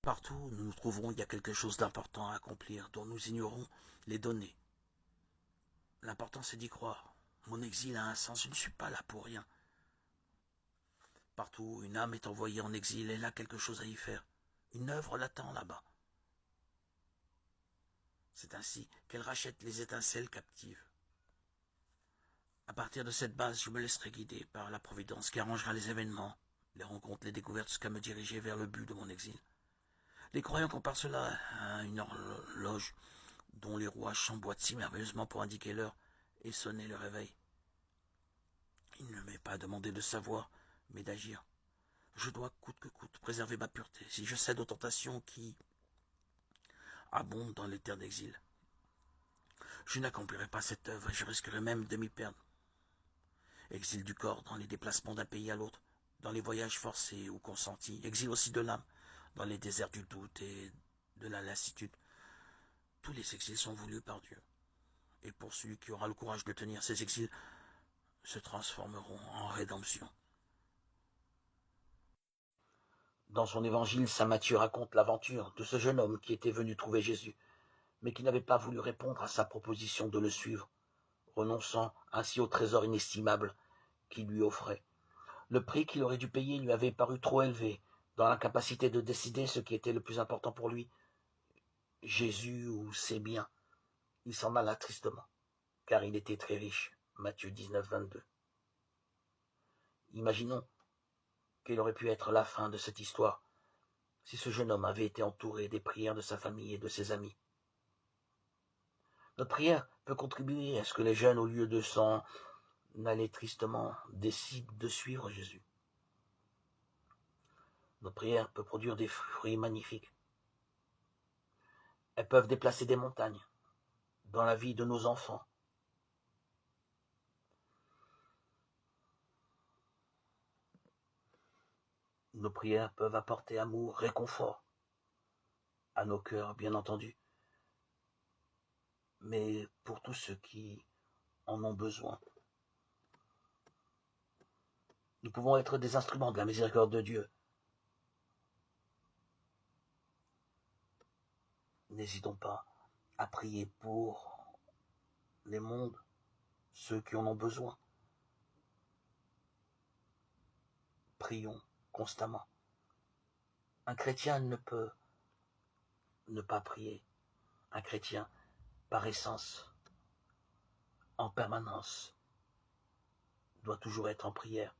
Partout où nous nous trouverons, il y a quelque chose d'important à accomplir, dont nous ignorons les données. L'important, c'est d'y croire. Mon exil a un sens, je ne suis pas là pour rien. Partout où une âme est envoyée en exil, elle a quelque chose à y faire. Une œuvre l'attend là-bas. C'est ainsi qu'elle rachète les étincelles captives. À partir de cette base, je me laisserai guider par la Providence qui arrangera les événements, les rencontres, les découvertes, jusqu'à me diriger vers le but de mon exil. Les croyants comparent cela à une horloge dont les rouages s'emboîtent si merveilleusement pour indiquer l'heure et sonner le réveil. Il ne m'est pas demandé de savoir, mais d'agir. Je dois, coûte que coûte, préserver ma pureté, si je cède aux tentations qui abondent dans les terres d'exil. Je n'accomplirai pas cette œuvre et je risquerai même de m'y perdre. Exil du corps dans les déplacements d'un pays à l'autre, dans les voyages forcés ou consentis, exil aussi de l'âme, dans les déserts du doute et de la lassitude. Tous les exils sont voulus par Dieu. Et pour celui qui aura le courage de tenir, ces exils se transformeront en rédemption. Dans son évangile, saint Matthieu raconte l'aventure de ce jeune homme qui était venu trouver Jésus, mais qui n'avait pas voulu répondre à sa proposition de le suivre, renonçant ainsi au trésor inestimable qu'il lui offrait. Le prix qu'il aurait dû payer lui avait paru trop élevé, dans l'incapacité de décider ce qui était le plus important pour lui, Jésus ou ses biens. Il s'en alla tristement, car il était très riche. Matthieu 19, 22. Imaginons quelle aurait pu être la fin de cette histoire si ce jeune homme avait été entouré des prières de sa famille et de ses amis. Notre prière peut contribuer à ce que les jeunes, au lieu de s'en aller tristement, décident de suivre Jésus. Notre prière peut produire des fruits magnifiques. Elles peuvent déplacer des montagnes dans la vie de nos enfants. Nos prières peuvent apporter amour, réconfort à nos cœurs, bien entendu, mais pour tous ceux qui en ont besoin. Nous pouvons être des instruments de la miséricorde de Dieu. N'hésitons pas à prier pour les mondes, ceux qui en ont besoin. Prions constamment. Un chrétien ne peut ne pas prier. Un chrétien, par essence, en permanence, doit toujours être en prière.